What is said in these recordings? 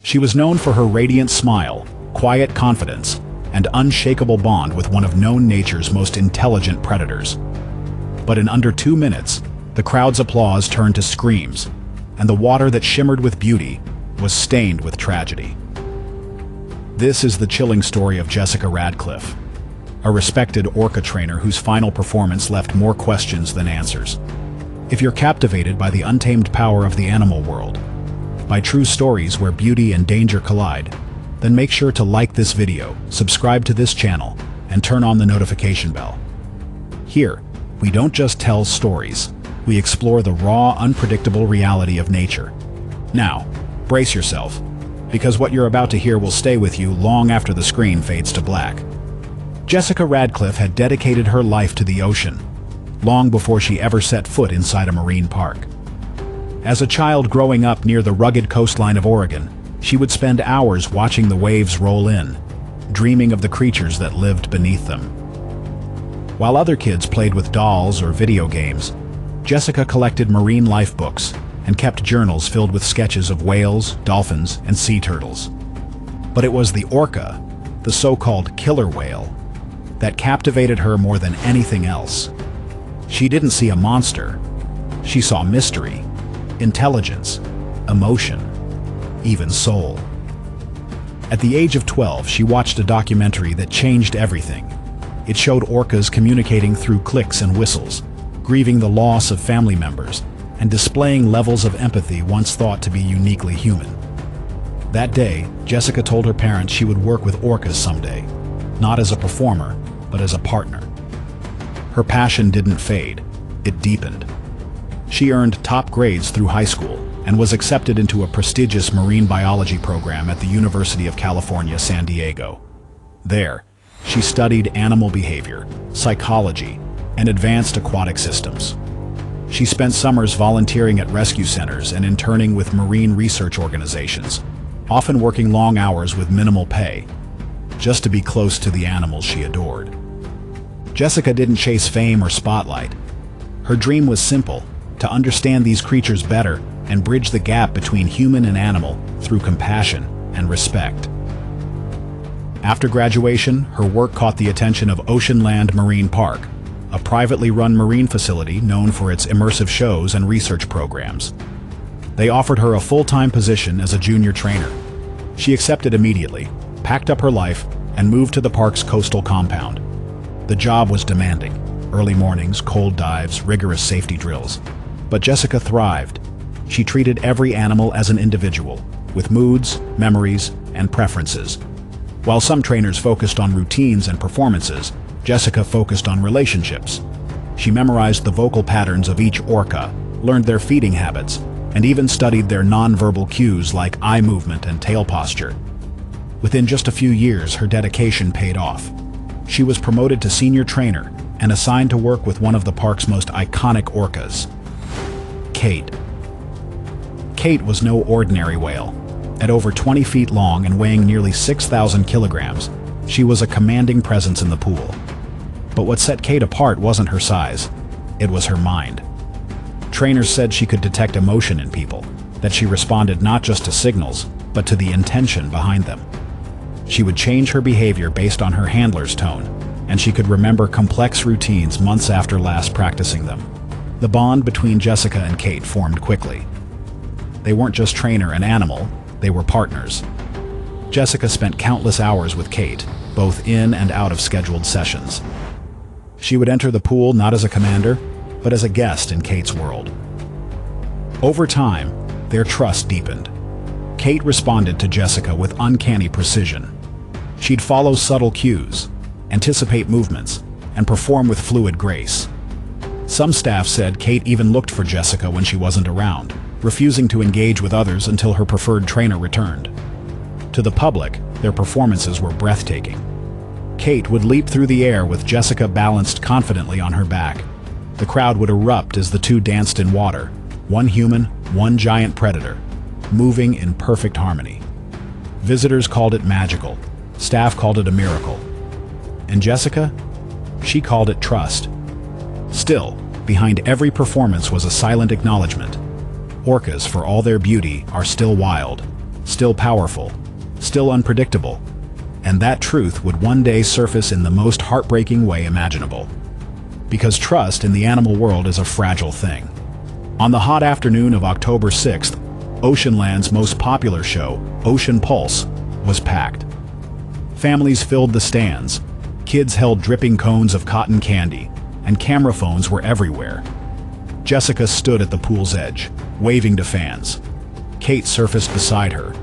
She was known for her radiant smile, quiet confidence, and unshakable bond with one of known nature's most intelligent predators. But in under 2 minutes, the crowd's applause turned to screams, and the water that shimmered with beauty was stained with tragedy. This is the chilling story of Jessica Radcliffe, a respected orca trainer whose final performance left more questions than answers. If you're captivated by the untamed power of the animal world, by true stories where beauty and danger collide, then make sure to like this video, subscribe to this channel, and turn on the notification bell. Here, we don't just tell stories, we explore the raw, unpredictable reality of nature. Now, brace yourself, because what you're about to hear will stay with you long after the screen fades to black. Jessica Radcliffe had dedicated her life to the ocean, long before she ever set foot inside a marine park. As a child growing up near the rugged coastline of Oregon, she would spend hours watching the waves roll in, dreaming of the creatures that lived beneath them. While other kids played with dolls or video games, Jessica collected marine life books and kept journals filled with sketches of whales, dolphins, and sea turtles. But it was the orca, the so-called killer whale, that captivated her more than anything else. She didn't see a monster. She saw mystery, intelligence, emotion, even soul. At the age of 12, she watched a documentary that changed everything. It showed orcas communicating through clicks and whistles, grieving the loss of family members, and displaying levels of empathy once thought to be uniquely human. That day, Jessica told her parents she would work with orcas someday, not as a performer, but as a partner. Her passion didn't fade, it deepened. She earned top grades through high school and was accepted into a prestigious marine biology program at the University of California, San Diego. There, she studied animal behavior, psychology, and advanced aquatic systems. She spent summers volunteering at rescue centers and interning with marine research organizations, often working long hours with minimal pay, just to be close to the animals she adored. Jessica didn't chase fame or spotlight. Her dream was simple: to understand these creatures better and bridge the gap between human and animal through compassion and respect. After graduation, her work caught the attention of OceanLand Marine Park, a privately run marine facility known for its immersive shows and research programs. They offered her a full-time position as a junior trainer. She accepted immediately, packed up her life, and moved to the park's coastal compound. The job was demanding: early mornings, cold dives, rigorous safety drills. But Jessica thrived. She treated every animal as an individual, with moods, memories, and preferences. While some trainers focused on routines and performances, Jessica focused on relationships. She memorized the vocal patterns of each orca, learned their feeding habits, and even studied their nonverbal cues like eye movement and tail posture. Within just a few years, her dedication paid off. She was promoted to senior trainer and assigned to work with one of the park's most iconic orcas, Kait. Kait was no ordinary whale. At over 20 feet long and weighing nearly 6,000 kilograms, she was a commanding presence in the pool. But what set Kait apart wasn't her size, it was her mind. Trainers said she could detect emotion in people, that she responded not just to signals, but to the intention behind them. She would change her behavior based on her handler's tone, and she could remember complex routines months after last practicing them. The bond between Jessica and Kait formed quickly. They weren't just trainer and animal, they were partners. Jessica spent countless hours with Kait, both in and out of scheduled sessions. She would enter the pool not as a commander, but as a guest in Kait's world. Over time, their trust deepened. Kait responded to Jessica with uncanny precision. She'd follow subtle cues, anticipate movements, and perform with fluid grace. Some staff said Kait even looked for Jessica when she wasn't around, refusing to engage with others until her preferred trainer returned. To the public, their performances were breathtaking. Kait would leap through the air with Jessica balanced confidently on her back. The crowd would erupt as the two danced in water, one human, one giant predator, moving in perfect harmony. Visitors called it magical, staff called it a miracle. And Jessica? She called it trust. Still, behind every performance was a silent acknowledgement. Orcas, for all their beauty, are still wild, still powerful, still unpredictable, and that truth would one day surface in the most heartbreaking way imaginable. Because trust in the animal world is a fragile thing. On the hot afternoon of October 6th, OceanLand's most popular show, Ocean Pulse, was packed. Families filled the stands, kids held dripping cones of cotton candy, and camera phones were everywhere. Jessica stood at the pool's edge, waving to fans. Kait surfaced beside her,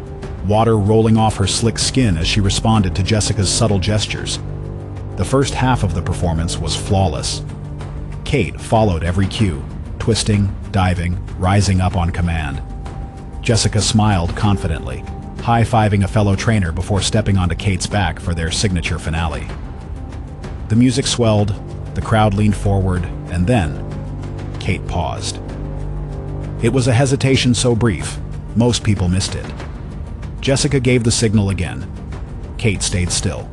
water rolling off her slick skin as she responded to Jessica's subtle gestures. The first half of the performance was flawless. Kait followed every cue, twisting, diving, rising up on command. Jessica smiled confidently, high-fiving a fellow trainer before stepping onto Kait's back for their signature finale. The music swelled, the crowd leaned forward, and then Kait paused. It was a hesitation so brief, most people missed it. Jessica gave the signal again. Kait stayed still.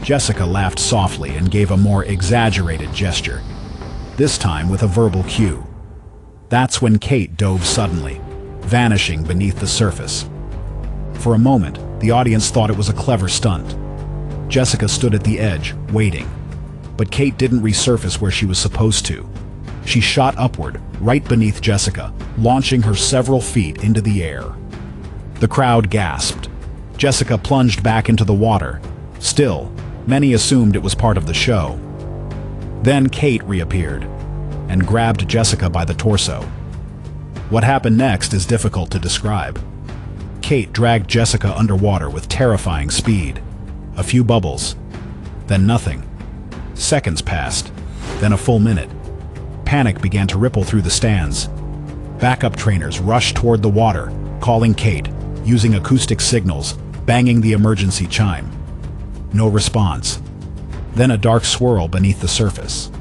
Jessica laughed softly and gave a more exaggerated gesture, this time with a verbal cue. That's when Kait dove suddenly, vanishing beneath the surface. For a moment, the audience thought it was a clever stunt. Jessica stood at the edge, waiting. But Kait didn't resurface where she was supposed to. She shot upward, right beneath Jessica, launching her several feet into the air. The crowd gasped. Jessica plunged back into the water. Still, many assumed it was part of the show. Then Kait reappeared and grabbed Jessica by the torso. What happened next is difficult to describe. Kait dragged Jessica underwater with terrifying speed. A few bubbles, then nothing. Seconds passed, then a full minute. Panic began to ripple through the stands. Backup trainers rushed toward the water, calling Kait, using acoustic signals, banging the emergency chime. No response. Then a dark swirl beneath the surface.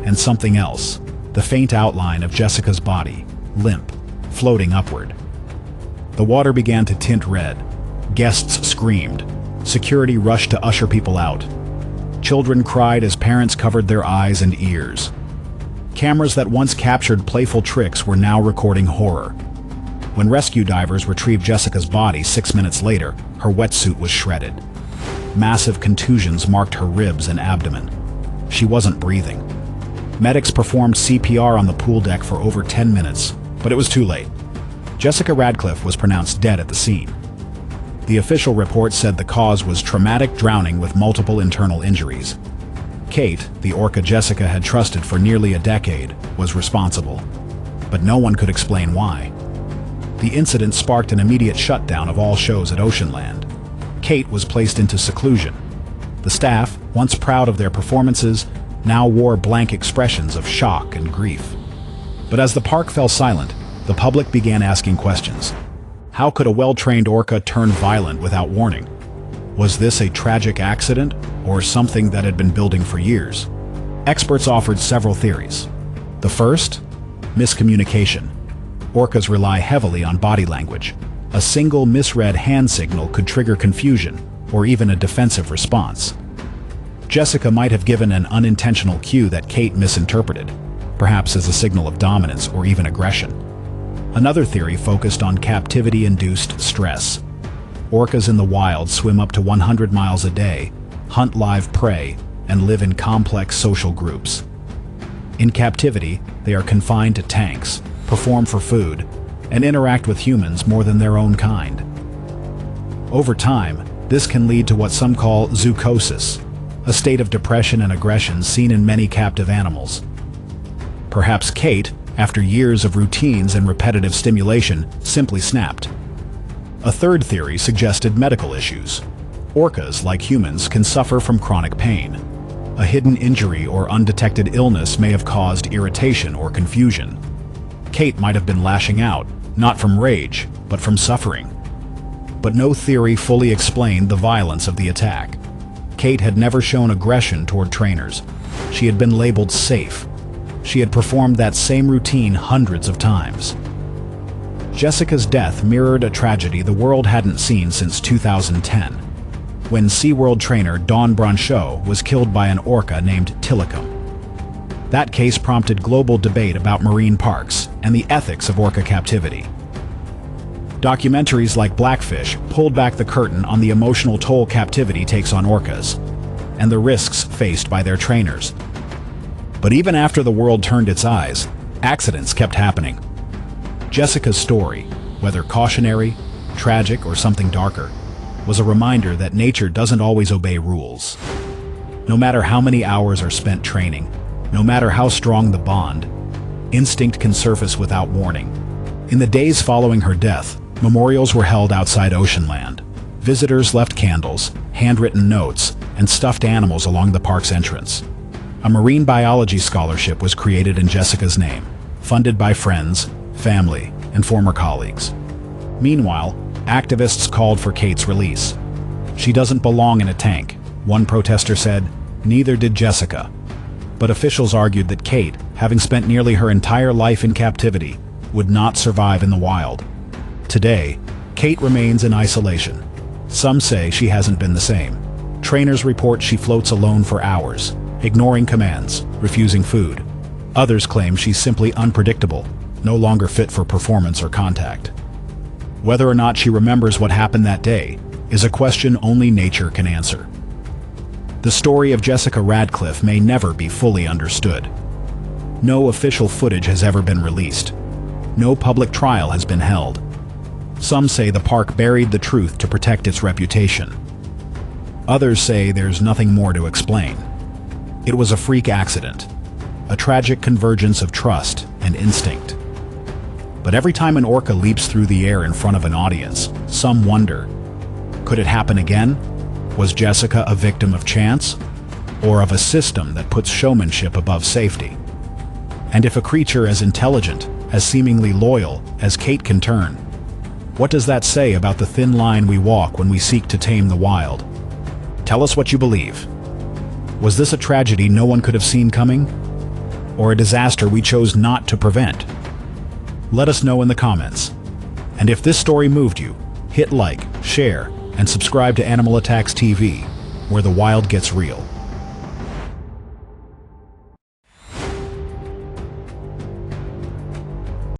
And something else, the faint outline of Jessica's body, limp, floating upward. The water began to tint red. Guests screamed. Security rushed to usher people out. Children cried as parents covered their eyes and ears. Cameras that once captured playful tricks were now recording horror. When rescue divers retrieved Jessica's body 6 minutes later, her wetsuit was shredded. Massive contusions marked her ribs and abdomen. She wasn't breathing. Medics performed CPR on the pool deck for over 10 minutes, but it was too late. Jessica Radcliffe was pronounced dead at the scene. The official report said the cause was traumatic drowning with multiple internal injuries. Kait, the orca Jessica had trusted for nearly a decade, was responsible. But no one could explain why. The incident sparked an immediate shutdown of all shows at OceanLand. Kait was placed into seclusion. The staff, once proud of their performances, now wore blank expressions of shock and grief. But as the park fell silent, the public began asking questions. How could a well-trained orca turn violent without warning? Was this a tragic accident, or something that had been building for years? Experts offered several theories. The first? Miscommunication. Orcas rely heavily on body language. A single misread hand signal could trigger confusion, or even a defensive response. Jessica might have given an unintentional cue that Kait misinterpreted, perhaps as a signal of dominance or even aggression. Another theory focused on captivity-induced stress. Orcas in the wild swim up to 100 miles a day, hunt live prey, and live in complex social groups. In captivity, they are confined to tanks, perform for food, and interact with humans more than their own kind. Over time, this can lead to what some call zoochosis, a state of depression and aggression seen in many captive animals. Perhaps Kait, after years of routines and repetitive stimulation, simply snapped. A third theory suggested medical issues. Orcas, like humans, can suffer from chronic pain. A hidden injury or undetected illness may have caused irritation or confusion. Kait might have been lashing out, not from rage, but from suffering. But no theory fully explained the violence of the attack. Kait had never shown aggression toward trainers. She had been labeled safe. She had performed that same routine hundreds of times. Jessica's death mirrored a tragedy the world hadn't seen since 2010, when SeaWorld trainer Dawn Brancheau was killed by an orca named Tilikum. That case prompted global debate about marine parks and the ethics of orca captivity. Documentaries like Blackfish pulled back the curtain on the emotional toll captivity takes on orcas, and the risks faced by their trainers. But even after the world turned its eyes, accidents kept happening. Jessica's story, whether cautionary, tragic, or something darker, was a reminder that nature doesn't always obey rules. No matter how many hours are spent training, no matter how strong the bond, instinct can surface without warning. In the days following her death, memorials were held outside OceanLand. Visitors left candles, handwritten notes, and stuffed animals along the park's entrance. A marine biology scholarship was created in Jessica's name, funded by friends, family, and former colleagues. Meanwhile, activists called for Kait's release. "She doesn't belong in a tank," one protester said. Neither did Jessica. But officials argued that Kait, having spent nearly her entire life in captivity, would not survive in the wild. Today, Kait remains in isolation. Some say she hasn't been the same. Trainers report she floats alone for hours, ignoring commands, refusing food. Others claim she's simply unpredictable, no longer fit for performance or contact. Whether or not she remembers what happened that day is a question only nature can answer. The story of Jessica Radcliffe may never be fully understood. No official footage has ever been released. No public trial has been held. Some say the park buried the truth to protect its reputation. Others say there's nothing more to explain. It was a freak accident, a tragic convergence of trust and instinct. But every time an orca leaps through the air in front of an audience, some wonder, could it happen again? Was Jessica a victim of chance, or of a system that puts showmanship above safety? And if a creature as intelligent, as seemingly loyal as Kait can turn, what does that say about the thin line we walk when we seek to tame the wild? Tell us what you believe. Was this a tragedy no one could have seen coming? Or a disaster we chose not to prevent? Let us know in the comments. And if this story moved you, hit like, share, and subscribe to Animal Attacks TV, where the wild gets real.